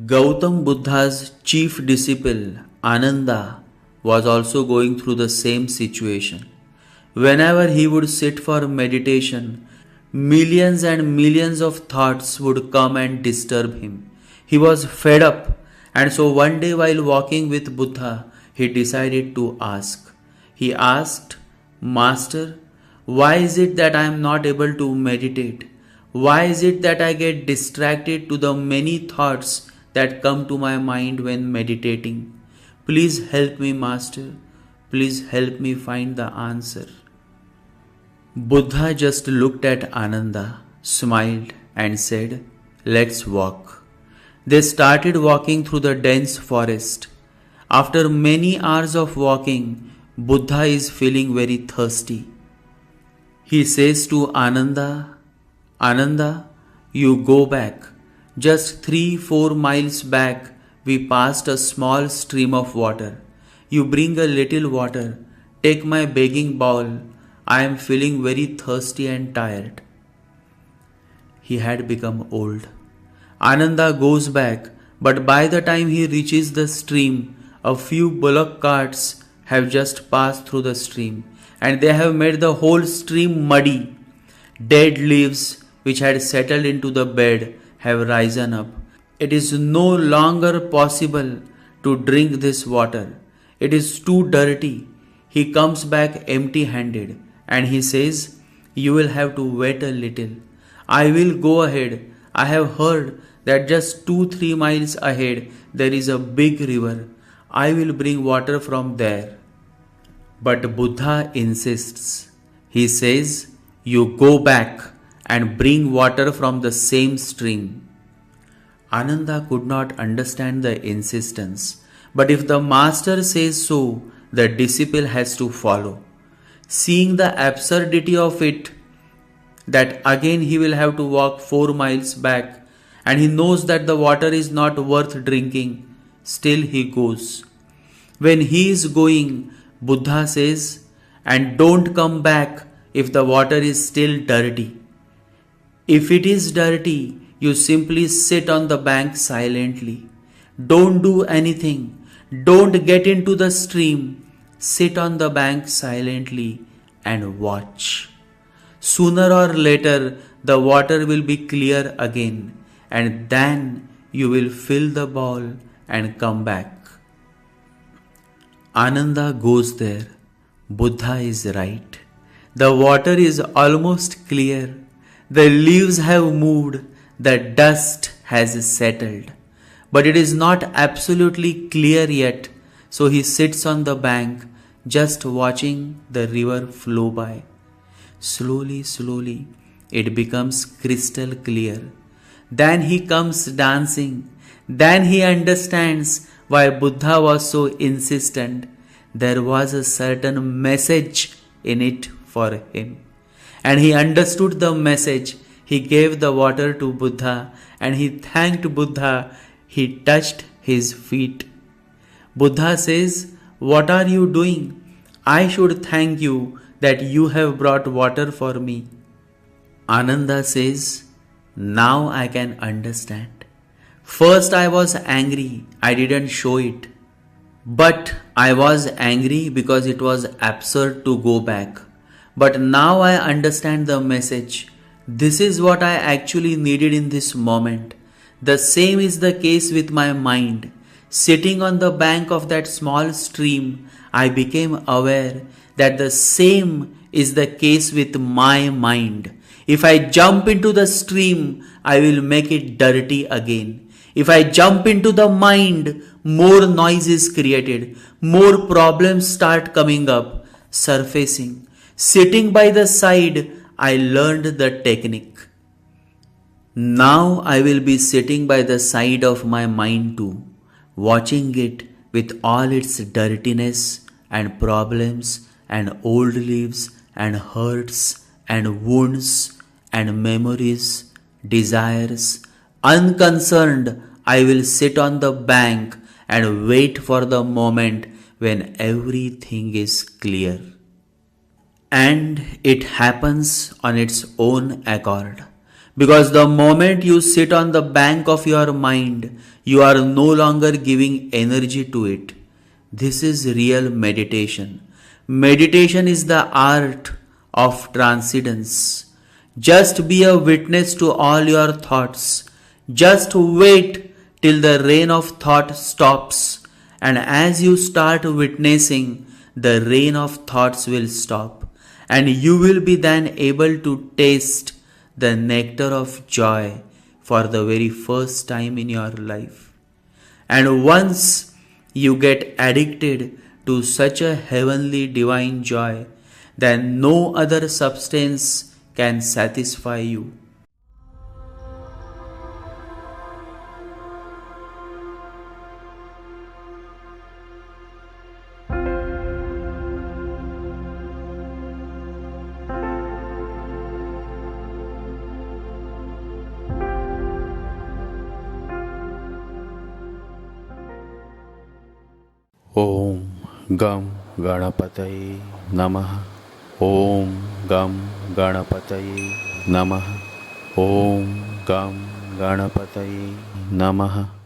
Gautam Buddha's chief disciple, Ananda, was also going through the same situation. Whenever he would sit for meditation, millions and millions of thoughts would come and disturb him. He was fed up, and so one day while walking with Buddha, he decided to ask. He asked, Master, why is it that I am not able to meditate? Why is it that I get distracted to the many thoughts that come to my mind when meditating? Please help me, Master. Please help me find the answer. Buddha just looked at Ananda, smiled, and said, Let's walk. They started walking through the dense forest. After many hours of walking, Buddha is feeling very thirsty. He says to Ananda, Ananda, you go back. Just 3-4 miles back, we passed a small stream of water. You bring a little water. Take my begging bowl. I am feeling very thirsty and tired. He had become old. Ananda goes back, but by the time he reaches the stream, a few bullock carts have just passed through the stream, and they have made the whole stream muddy. Dead leaves which had settled into the bed have risen up. It is no longer possible to drink this water. It is too dirty. He comes back empty-handed and he says, You will have to wait a little. I will go ahead. I have heard that just 2-3 miles ahead there is a big river. I will bring water from there. But Buddha insists. He says, You go back and bring water from the same stream. Ananda could not understand the insistence, but if the master says so, the disciple has to follow. Seeing the absurdity of it, that again he will have to walk 4 miles back, and he knows that the water is not worth drinking, still he goes. When he is going, Buddha says, And don't come back if the water is still dirty. If it is dirty, you simply sit on the bank silently. Don't do anything. Don't get into the stream. Sit on the bank silently and watch. Sooner or later, the water will be clear again, and then you will fill the bowl and come back. Ananda goes there. Buddha is right. The water is almost clear. The leaves have moved. The dust has settled. But it is not absolutely clear yet. So he sits on the bank, just watching the river flow by. Slowly, slowly, it becomes crystal clear. Then he comes dancing. Then he understands why Buddha was so insistent. There was a certain message in it for him. And he understood the message. He gave the water to Buddha and he thanked Buddha. He touched his feet. Buddha says, What are you doing? I should thank you that you have brought water for me. Ananda says, Now I can understand. First I was angry. I didn't show it. But I was angry because it was absurd to go back. But now I understand the message. This is what I actually needed in this moment. The same is the case with my mind. Sitting on the bank of that small stream, I became aware that the same is the case with my mind. If I jump into the stream, I will make it dirty again. If I jump into the mind, more noise is created. More problems start coming up, surfacing. Sitting by the side, I learned the technique. Now I will be sitting by the side of my mind too, watching it with all its dirtiness and problems and old leaves and hurts and wounds and memories, desires. Unconcerned, I will sit on the bank and wait for the moment when everything is clear. And it happens on its own accord. Because the moment you sit on the bank of your mind, you are no longer giving energy to it. This is real meditation. Meditation is the art of transcendence. Just be a witness to all your thoughts. Just wait till the rain of thought stops. And as you start witnessing, the rain of thoughts will stop. And you will be then able to taste the nectar of joy for the very first time in your life. And once you get addicted to such a heavenly divine joy, then no other substance can satisfy you. ॐ गं गणपतये नमः। ॐ गं गणपतये नमः। ॐ गं गणपतये नमः।